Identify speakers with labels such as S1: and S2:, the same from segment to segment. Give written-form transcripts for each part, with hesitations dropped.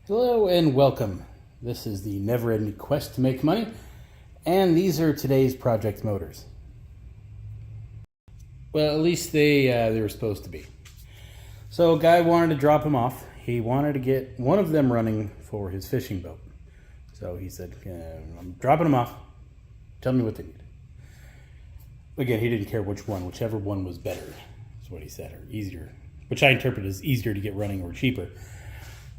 S1: Hello and welcome. This is the never-ending quest to make money, and these are today's project motors. Well, at least they were supposed to be. So a guy wanted to drop them off. He wanted to get one of them running for his fishing boat. So he said, I'm dropping them off. Tell me what they need. Again, he didn't care which one. Whichever one was better is what he said, or easier, which I interpret as easier to get running or cheaper.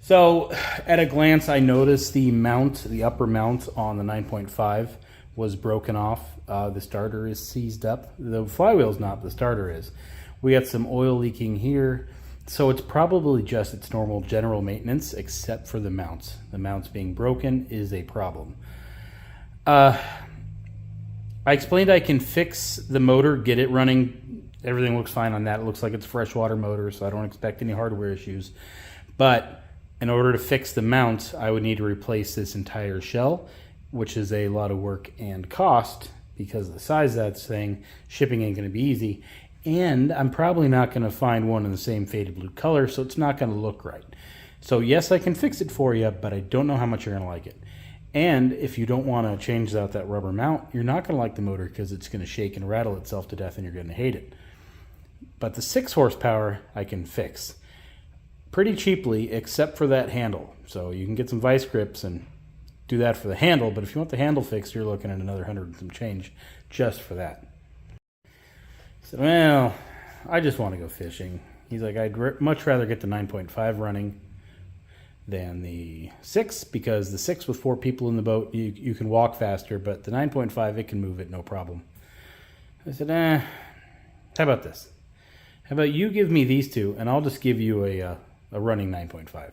S1: So at a glance, I noticed the mount, the upper mount on the 9.5 was broken off. The starter is seized up. The flywheel's not, the starter is. We got some oil leaking here. So it's probably just its normal general maintenance, except for the mounts. The mounts being broken is a problem. I explained I can fix the motor, get it running. Everything looks fine on that. It looks like it's a freshwater motor, so I don't expect any hardware issues. But in order to fix the mount, I would need to replace this entire shell, which is a lot of work and cost because of the size of that thing. Shipping ain't going to be easy. And I'm probably not going to find one in the same faded blue color, so it's not going to look right. So yes, I can fix it for you, but I don't know how much you're going to like it. And if you don't want to change out that rubber mount, you're not going to like the motor because it's going to shake and rattle itself to death and you're going to hate it. But the 6 horsepower I can fix pretty cheaply, except for that handle. So you can get some vice grips and do that for the handle, but if you want the handle fixed, you're looking at another 100 and some change just for that. I said, well, I just want to go fishing. He's like, I'd much rather get the 9.5 running than the 6, because the 6 with 4 people in the boat, you can walk faster, but the 9.5, it can move it, no problem. I said, how about this? How about you give me these two, and I'll just give you a running 9.5.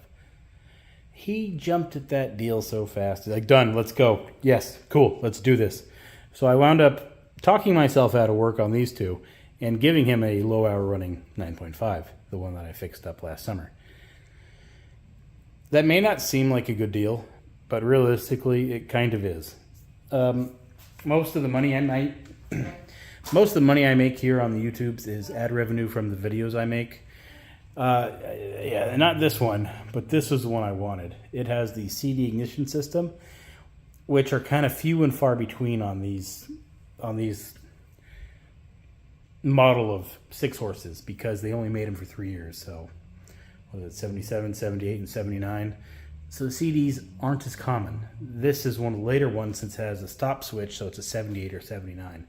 S1: He jumped at that deal so fast. He's like, done, let's go. Yes, cool, let's do this. So I wound up talking myself out of work on these two and giving him a low hour running 9.5, the one that I fixed up last summer. That may not seem like a good deal, but realistically, it kind of is. Most of the money I make here on the YouTubes is ad revenue from the videos I make. Yeah, not this one, but this was the one I wanted. It has the CD ignition system, which are kind of few and far between on these model of 6 horses, because they only made them for 3 years. So what is it, 77, 78, and 79. So the CDs aren't as common. This is one of the later ones since it has a stop switch, so it's a 78 or 79.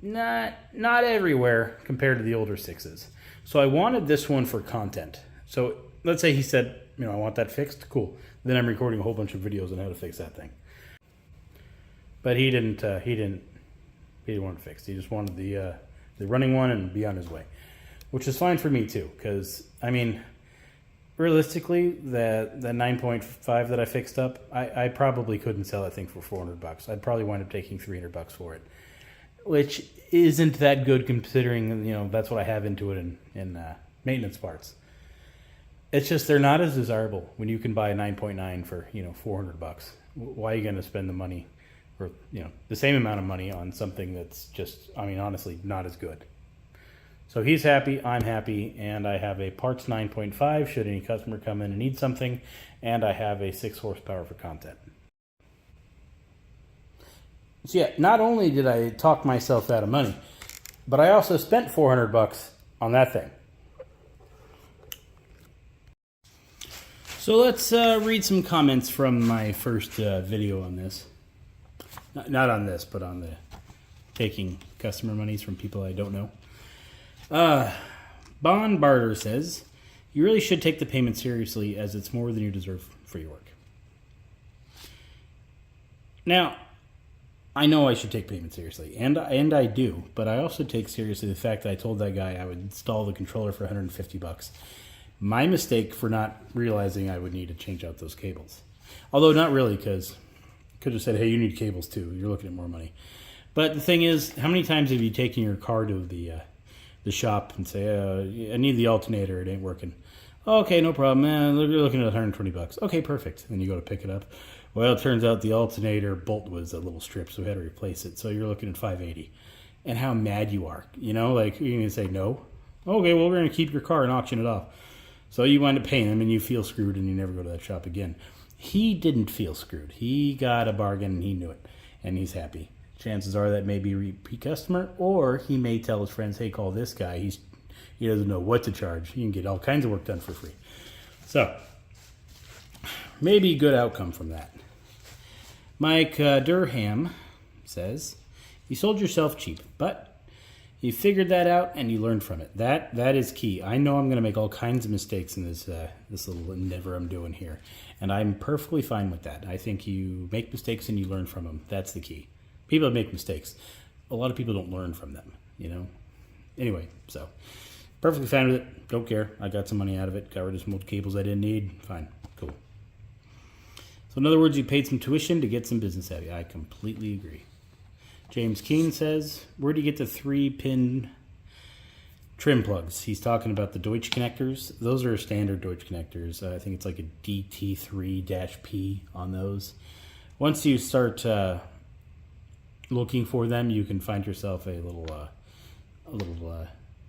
S1: Not everywhere compared to the older 6s. So I wanted this one for content. So let's say he said, I want that fixed. Cool. Then I'm recording a whole bunch of videos on how to fix that thing. But he didn't want it fixed. He just wanted the running one and be on his way, which is fine for me too. Because realistically, the 9.5 that I fixed up, I probably couldn't sell that thing for $400. I'd probably wind up taking $300 for it, which isn't that good considering, that's what I have into it in maintenance parts. It's just they're not as desirable when you can buy a 9.9 for, $400. Why are you going to spend the money or, the same amount of money on something that's just, honestly, not as good? So he's happy, I'm happy, and I have a parts 9.5 should any customer come in and need something, and I have a 6 horsepower for content. So yeah, not only did I talk myself out of money, but I also spent $400 on that thing. So let's read some comments from my first video on this. Not on this, but on the taking customer monies from people I don't know. Bon Barter says, you really should take the payment seriously as it's more than you deserve for your work. Now, I know I should take payment seriously, and I do, but I also take seriously the fact that I told that guy I would install the controller for $150. My mistake for not realizing I would need to change out those cables. Although not really, because I could have said, hey, you need cables too. You're looking at more money. But the thing is, how many times have you taken your car to the shop and say, I need the alternator, it ain't working. Okay, no problem, man. You're looking at $120. Okay, perfect. Then you go to pick it up. Well, it turns out the alternator bolt was a little strip, so we had to replace it. So you're looking at $580. And how mad you are. You're going to say no? Okay, well, we're going to keep your car and auction it off. So you wind up paying him and you feel screwed and you never go to that shop again. He didn't feel screwed. He got a bargain and he knew it. And he's happy. Chances are that may be a repeat customer, or he may tell his friends, hey, call this guy. He doesn't know what to charge. You can get all kinds of work done for free. So, maybe a good outcome from that. Mike Durham says, you sold yourself cheap, but you figured that out and you learned from it. That is key. I know I'm going to make all kinds of mistakes in this little endeavor I'm doing here, and I'm perfectly fine with that. I think you make mistakes and you learn from them. That's the key. People that make mistakes, a lot of people don't learn from them, you know? Anyway, so perfectly fine with it. Don't care. I got some money out of it. Got rid of some old cables I didn't need. Fine. Cool. So in other words, you paid some tuition to get some business savvy. I completely agree. James Keene says, where do you get the 3-pin trim plugs? He's talking about the Deutsch connectors. Those are standard Deutsch connectors. I think it's like a DT3-P on those. Once you start looking for them, you can find yourself a little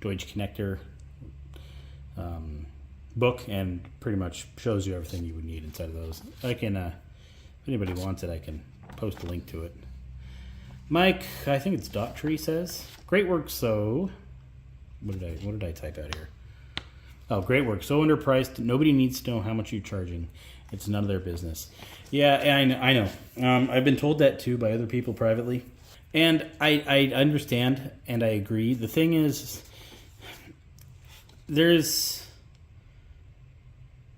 S1: Deutsch connector book, and pretty much shows you everything you would need inside of those. I can, if anybody wants it, I can post a link to it. Mike, I think it's Daughtry, says, great work. So, what did I type out here? Oh, great work. So underpriced. Nobody needs to know how much you're charging. It's none of their business. Yeah, I know. I've been told that too by other people privately, and I understand and I agree. The thing is,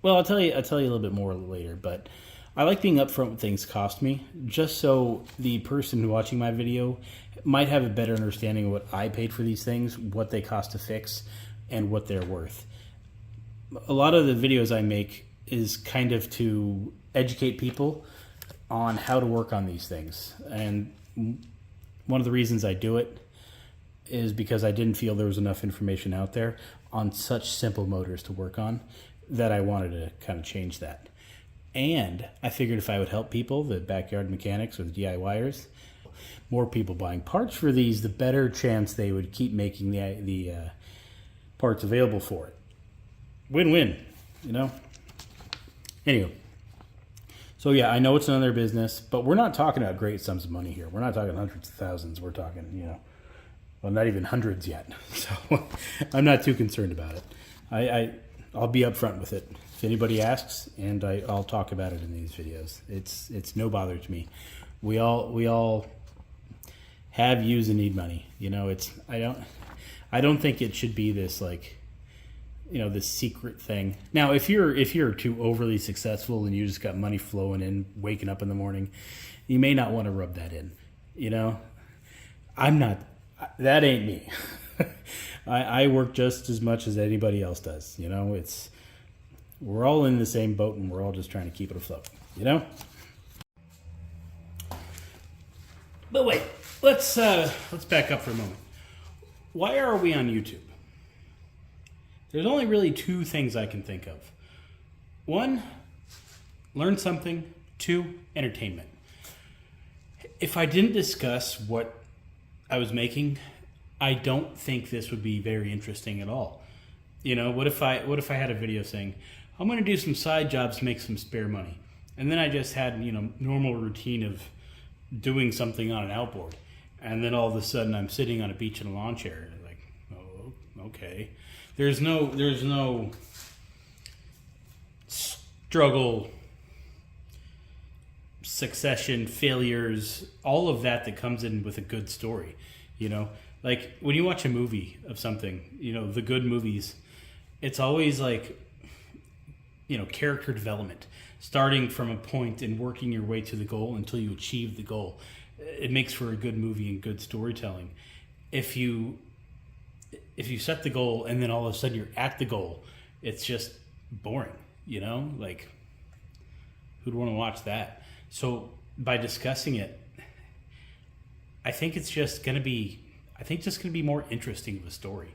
S1: I'll tell you a little bit more later, but I like being upfront with things cost me, just so the person watching my video might have a better understanding of what I paid for these things, what they cost to fix, and what they're worth. A lot of the videos I make is kind of to educate people on how to work on these things. And one of the reasons I do it is because I didn't feel there was enough information out there on such simple motors to work on, that I wanted to kind of change that. And I figured if I would help people, the backyard mechanics or the DIYers, more people buying parts for these, the better chance they would keep making the parts available for it. Win-win, you know? Anyway, so yeah, I know it's none of their business, but we're not talking about great sums of money here. We're not talking hundreds of thousands. We're talking, well, not even hundreds yet. So I'm not too concerned about it. I'll be upfront with it. If anybody asks, and I'll talk about it in these videos. It's no bother to me. We all have, use, and need money. I don't think it should be this this secret thing. Now, if you're too overly successful and you just got money flowing in, waking up in the morning, you may not want to rub that in. I'm not. That ain't me. I work just as much as anybody else does. We're all in the same boat, and we're all just trying to keep it afloat. But wait, let's back up for a moment. Why are we on YouTube? There's only really two things I can think of. One, learn something. Two, entertainment. If I didn't discuss what I was making, I don't think this would be very interesting at all. What if I had a video saying, I'm going to do some side jobs to make some spare money, and then I just had normal routine of doing something on an outboard, and then all of a sudden I'm sitting on a beach in a lawn chair, like, oh, okay. There's no struggle, succession, failures, all of that comes in with a good story. Like when you watch a movie of something, the good movies, it's always like, character development, starting from a point and working your way to the goal until you achieve the goal. It makes for a good movie and good storytelling. If you set the goal and then all of a sudden you're at the goal, it's just boring, like who'd want to watch that? So by discussing it, I think it's just going to be more interesting of a story,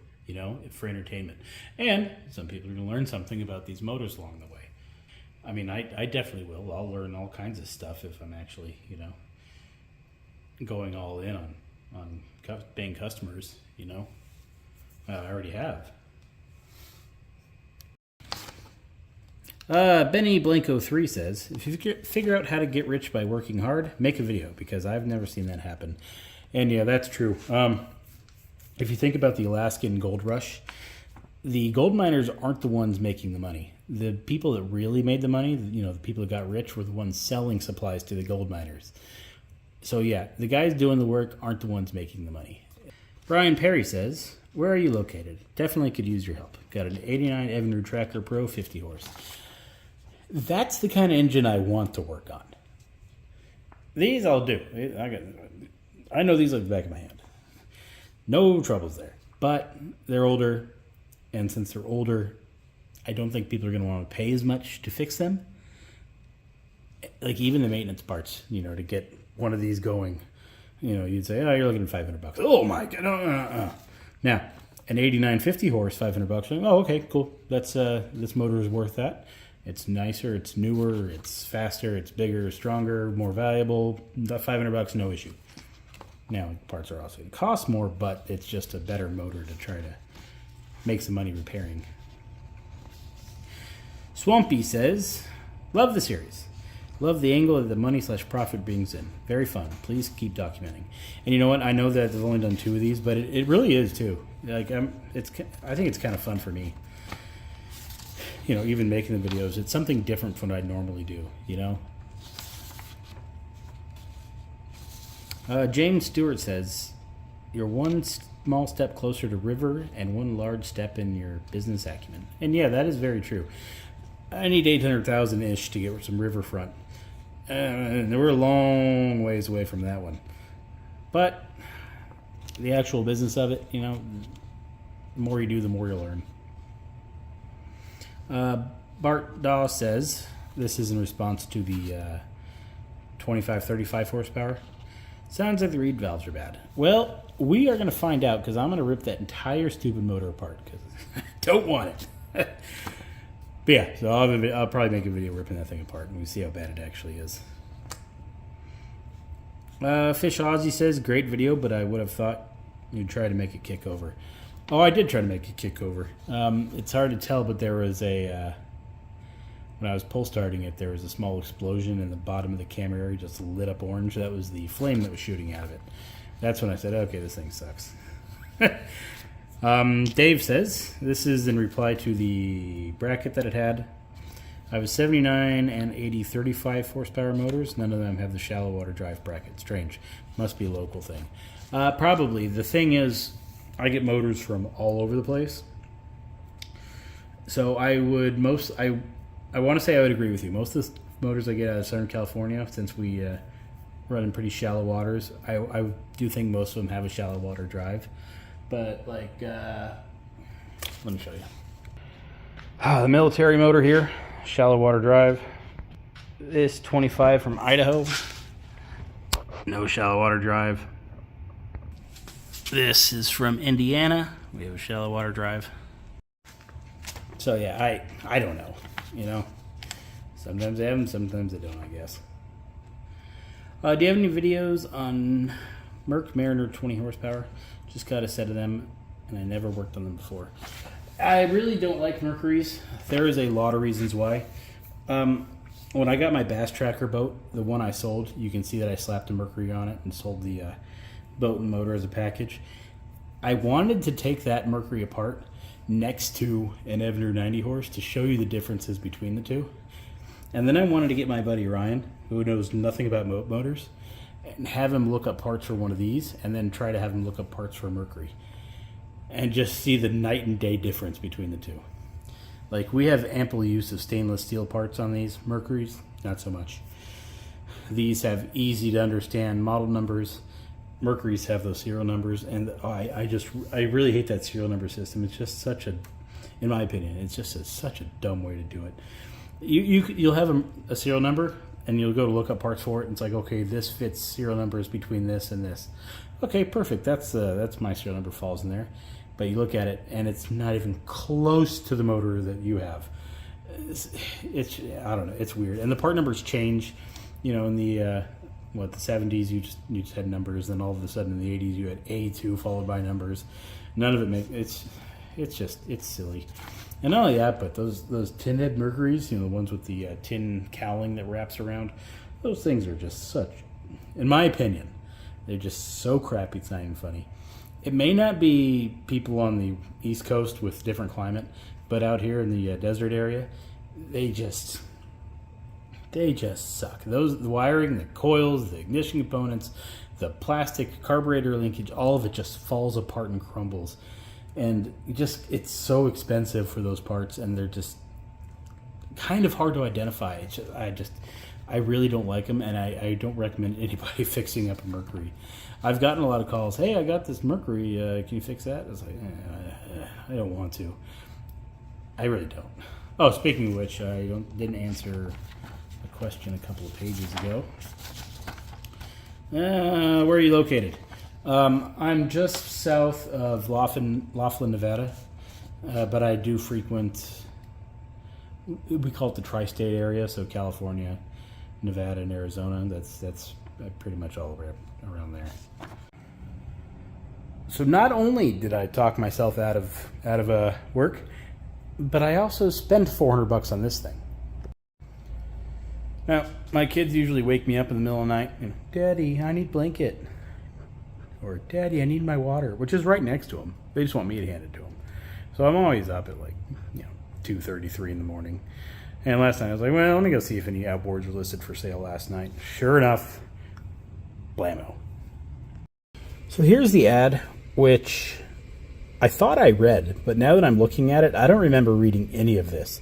S1: for entertainment. And some people are going to learn something about these motors along the way. I mean, I definitely will. I'll learn all kinds of stuff if I'm actually, going all in on paying customers, I already have. Benny Blanco 3 says, if you figure out how to get rich by working hard, make a video, because I've never seen that happen. And yeah, that's true. If you think about the Alaskan gold rush, the gold miners aren't the ones making the money. The people that really made the money, the people that got rich, were the ones selling supplies to the gold miners. So yeah, the guys doing the work aren't the ones making the money. Brian Perry says, where are you located? Definitely could use your help. Got an 89 Evinrude Tracker Pro 50 horse. That's the kind of engine I want to work on. These I'll do. I know these like the back of my hand. No troubles there. But they're older, and since they're older, I don't think people are going to want to pay as much to fix them. Like even the maintenance parts, to get one of these going, you'd say, oh, you're looking at $500. Oh my God. Now, an 89 50 horse, $500. Oh, okay, cool. That's this motor is worth that. It's nicer, it's newer, it's faster, it's bigger, stronger, more valuable. $500, no issue. Now, parts are also going to cost more, but it's just a better motor to try to make some money repairing. Swampy says, love the series. Love the angle of the money/profit brings in. Very fun. Please keep documenting. And you know what? I know that I've only done 2 of these, but it really is too. Like I think it's kind of fun for me. Even making the videos, it's something different from what I normally do. James Stewart says, you're one small step closer to river and one large step in your business acumen. And yeah, that is very true. I need 800,000-ish to get some riverfront. We're a long ways away from that one. But the actual business of it, the more you do, the more you'll learn. Bart Daw says, this is in response to the 25-35 horsepower. Sounds like the reed valves are bad. Well, we are going to find out, because I'm going to rip that entire stupid motor apart, because I don't want it. But yeah, so I'll probably make a video ripping that thing apart, and we see how bad it actually is. Fish Ozzy says, great video, but I would have thought you'd try to make it kick over. Oh, I did try to make it kick over. It's hard to tell, but there was when I was pull starting it, there was a small explosion in the bottom of the camera area, just lit up orange. That was the flame that was shooting out of it. That's when I said, okay, this thing sucks. Dave says, this is in reply to the bracket that it had. I have a 79 and 80 35 horsepower motors. None of them have the shallow water drive bracket. Strange. Must be a local thing. Probably. The thing is, I get motors from all over the place. So I want to say I would agree with you. Most of the motors I get out of Southern California, since we run in pretty shallow waters, I do think most of them have a shallow water drive. But like, let me show you. The military motor here, shallow water drive. This 25 from Idaho, no shallow water drive. This is from Indiana. We have a shallow water drive. So yeah, I don't know. Sometimes I have them, sometimes I don't, I guess. Do you have any videos on Merc Mariner 20 horsepower? Just got a set of them, and I never worked on them before. I really don't like Mercuries. There is a lot of reasons why. When I got my Bass Tracker boat, the one I sold, you can see that I slapped a Mercury on it and sold the boat and motor as a package. I wanted to take that Mercury apart next to an Evinrude 90 horse to show you the differences between the two. And then I wanted to get my buddy Ryan, who knows nothing about motors, and have him look up parts for one of these, and then try to have him look up parts for Mercury, and just see the night and day difference between the two. Like, we have ample use of stainless steel parts on these Mercuries, not so much. These have easy to understand model numbers. Mercuries have those serial numbers, and I really hate that serial number system. It's just such a, in my opinion, it's just such a dumb way to do it. You'll have a serial number, and you'll go to look up parts for it, and it's like, okay, this fits serial numbers between this and this. Okay, perfect. That's my serial number falls in there. But you look at it, and it's not even close to the motor that you have. It's I don't know. It's weird, and the part numbers change. In the the 70s, you just had numbers, then all of a sudden in the 80s you had A2 followed by numbers. None of it makes it's silly. And not only that, but those tin head Mercuries, the ones with the tin cowling that wraps around, those things are just such, in my opinion, they're just so crappy it's not even funny. It may not be people on the East Coast with different climate, but out here in the desert area, they just suck. The wiring, the coils, the ignition components, the plastic carburetor linkage, all of it just falls apart and crumbles. And it's so expensive for those parts, and they're just kind of hard to identify. I really don't like them, and I don't recommend anybody fixing up a Mercury. I've gotten a lot of calls. Hey, I got this Mercury. Can you fix that? I was like, I don't want to. I really don't. Oh, speaking of which, I didn't answer a question a couple of pages ago. Where are you located? I'm just south of Laughlin, Nevada, but I do frequent, we call it the tri-state area, so California, Nevada, and Arizona. That's pretty much all around there. So not only did I talk myself out of work, but I also spent $400 on this thing. Now, my kids usually wake me up in the middle of the night, and, Daddy, I need blanket. Or, Daddy, I need my water, which is right next to them. They just want me to hand it to them. So I'm always up at 2:33 in the morning. And last night I was like, well, let me go see if any outboards were listed for sale last night. Sure enough, blammo. So here's the ad, which I thought I read, but now that I'm looking at it, I don't remember reading any of this.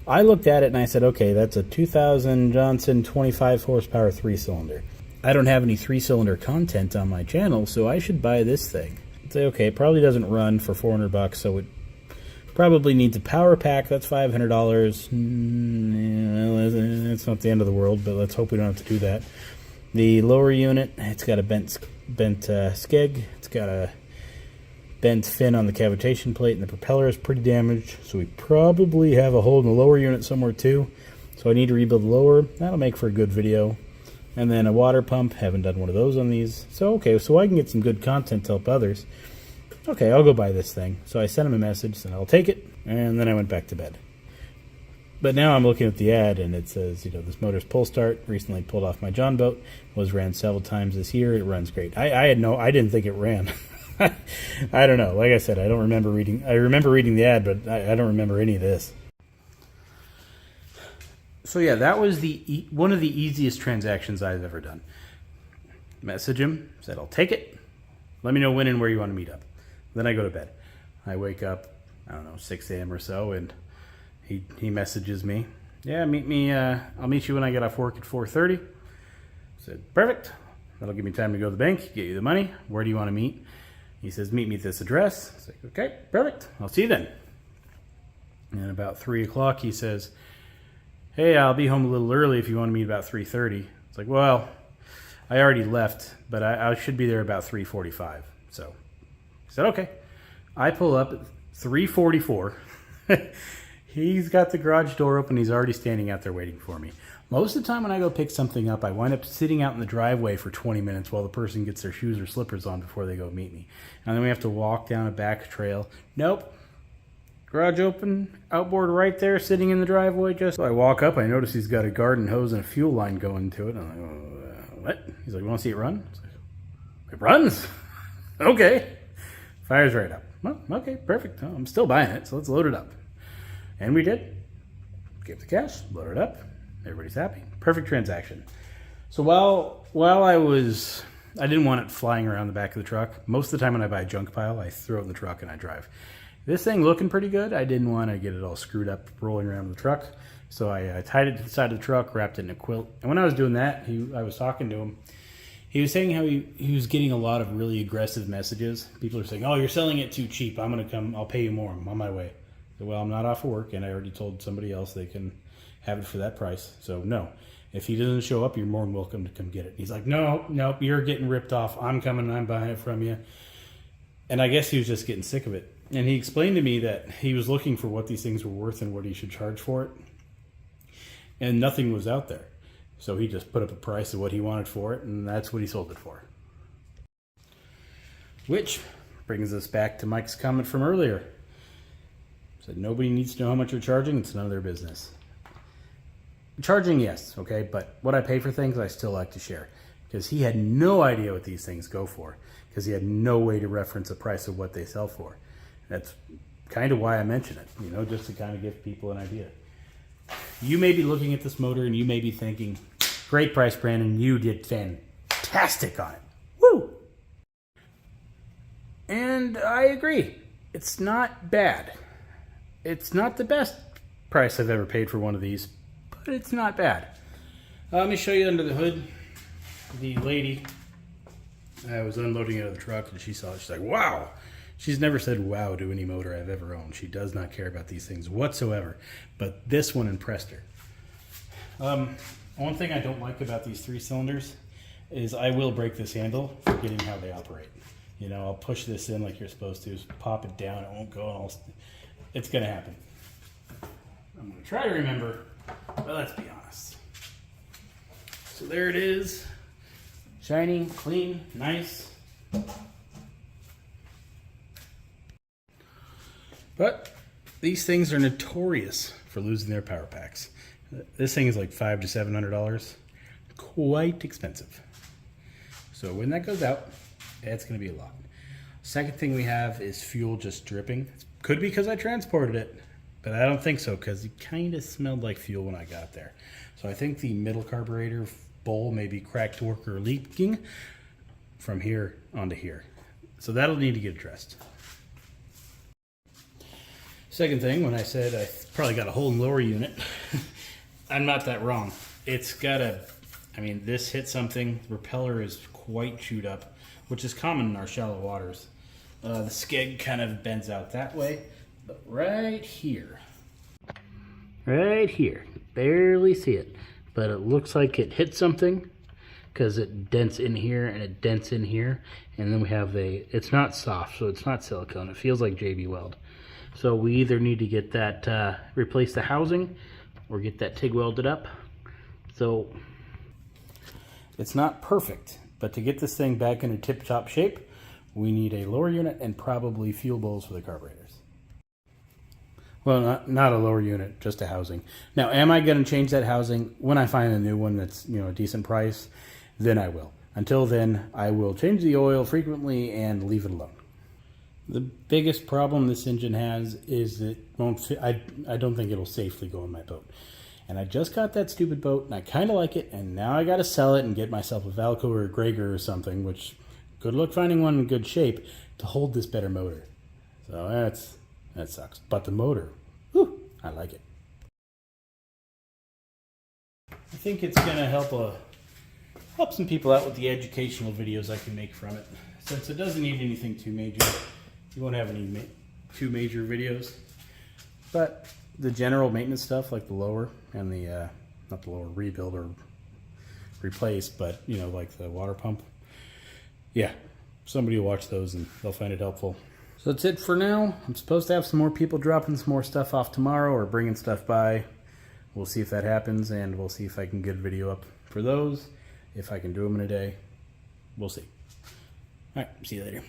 S1: I looked at it and I said, okay, that's a 2000 Johnson 25 horsepower 3-cylinder. I don't have any 3-cylinder content on my channel, so I should buy this thing. I'd say, okay, it probably doesn't run for $400, so it probably needs a power pack. That's $500. It's not the end of the world, but let's hope we don't have to do that. The lower unit, it's got a bent skeg. It's got a bent fin on the cavitation plate, and the propeller is pretty damaged, so we probably have a hole in the lower unit somewhere too. So I need to rebuild the lower. That'll make for a good video. And then a water pump. Haven't done one of those on these. So okay, so I can get some good content to help others. Okay, I'll go buy this thing. So I sent him a message, and I'll take it, and then I went back to bed. But now I'm looking at the ad, and it says, this motor's pull start, recently pulled off my John boat, was ran several times this year, it runs great. I didn't think it ran. I don't know. Like I said, I remember reading the ad, but I don't remember any of this. So yeah, that was one of the easiest transactions I've ever done. Message him, said I'll take it. Let me know when and where you want to meet up. Then I go to bed. I wake up, 6 a.m. or so, and he messages me. Yeah, meet me. I'll meet you when I get off work at 4:30. I said, perfect. That'll give me time to go to the bank, get you the money. Where do you want to meet? He says, meet me at this address. I say, okay, perfect. I'll see you then. And about 3 o'clock, he says, hey, I'll be home a little early if you want to meet about 3:30. It's like, well, I already left, but I should be there about 3:45. So I said, okay. I pull up at 3:44. He's got the garage door open. He's already standing out there waiting for me. Most of the time when I go pick something up, I wind up sitting out in the driveway for 20 minutes while the person gets their shoes or slippers on before they go meet me. And then we have to walk down a back trail. Nope. Garage open, outboard right there, sitting in the driveway. So I walk up, I notice he's got a garden hose and a fuel line going to it. I'm like, what? He's like, you want to see it run? Like, it runs? Okay. Fires right up. Well, okay, perfect. I'm still buying it, so let's load it up. And we did. Gave the cash, loaded it up. Everybody's happy. Perfect transaction. So while I didn't want it flying around the back of the truck. Most of the time when I buy a junk pile, I throw it in the truck and I drive. This thing looking pretty good. I didn't want to get it all screwed up rolling around in the truck. So I tied it to the side of the truck, wrapped it in a quilt. And when I was doing that, I was talking to him. He was saying how he was getting a lot of really aggressive messages. People are saying, oh, you're selling it too cheap. I'm going to come. I'll pay you more. I'm on my way. I said, well, I'm not off of work, and I already told somebody else they can have it for that price. So, no. If he doesn't show up, you're more than welcome to come get it. He's like, no, you're getting ripped off. I'm coming and I'm buying it from you. And I guess he was just getting sick of it. And he explained to me that he was looking for what these things were worth and what he should charge for it. And nothing was out there. So he just put up a price of what he wanted for it, and that's what he sold it for. Which brings us back to Mike's comment from earlier. Said nobody needs to know how much you're charging. It's none of their business. Charging, yes, okay, but what I pay for things, I still like to share. Because he had no idea what these things go for. Because he had no way to reference the price of what they sell for. That's kind of why I mention it, you know, just to kind of give people an idea. You may be looking at this motor and you may be thinking, great price, Brandon, you did fantastic on it. Woo! And I agree. It's not bad. It's not the best price I've ever paid for one of these, but it's not bad. Let me show you under the hood. The lady, I was unloading it out of the truck and she saw it. She's like, wow. She's never said wow to any motor I've ever owned. She does not care about these things whatsoever, but this one impressed her. One thing I don't like about these 3 cylinders is I will break this handle, forgetting how they operate. You know, I'll push this in like you're supposed to, pop it down, it won't go, it's gonna happen. I'm gonna try to remember, but let's be honest. So there it is, shiny, clean, nice. But these things are notorious for losing their power packs. This thing is like $500 to $700, quite expensive. So when that goes out, it's going to be a lot. Second thing we have is fuel just dripping. Could be because I transported it, but I don't think so because it kind of smelled like fuel when I got there. So I think the middle carburetor bowl may be cracked work or leaking from here onto here. So that'll need to get addressed. Second thing, when I said I probably got a hole in the lower unit, I'm not that wrong. It's got a, I mean, this hit something. The repeller is quite chewed up, which is common in our shallow waters. The skeg kind of bends out that way, but right here, barely see it, but it looks like it hit something because it dents in here and it dents in here. And then we have it's not soft, so it's not silicone. It feels like JB Weld. So we either need to get that, replace the housing or get that TIG welded up. So it's not perfect, but to get this thing back into tip-top shape, we need a lower unit and probably fuel bowls for the carburetors. Well, not a lower unit, just a housing. Now, am I going to change that housing when I find a new one that's, you know, a decent price? Then I will. Until then, I will change the oil frequently and leave it alone. The biggest problem this engine has is it won't fit. I don't think it'll safely go in my boat. And I just got that stupid boat and I kind of like it, and now I got to sell it and get myself a Valco or a Gregor or something, which good luck finding one in good shape to hold this better motor. So that sucks. But the motor, whew, I like it. I think it's going to help some people out with the educational videos I can make from it. Since it doesn't need anything too major, you won't have any too major videos. But the general maintenance stuff, like the lower and the, not the lower, rebuild or replace, but, you know, like the water pump. Yeah, somebody will watch those and they'll find it helpful. So that's it for now. I'm supposed to have some more people dropping some more stuff off tomorrow or bringing stuff by. We'll see if that happens, and we'll see if I can get a video up for those. If I can do them in a day, we'll see. All right, see you later.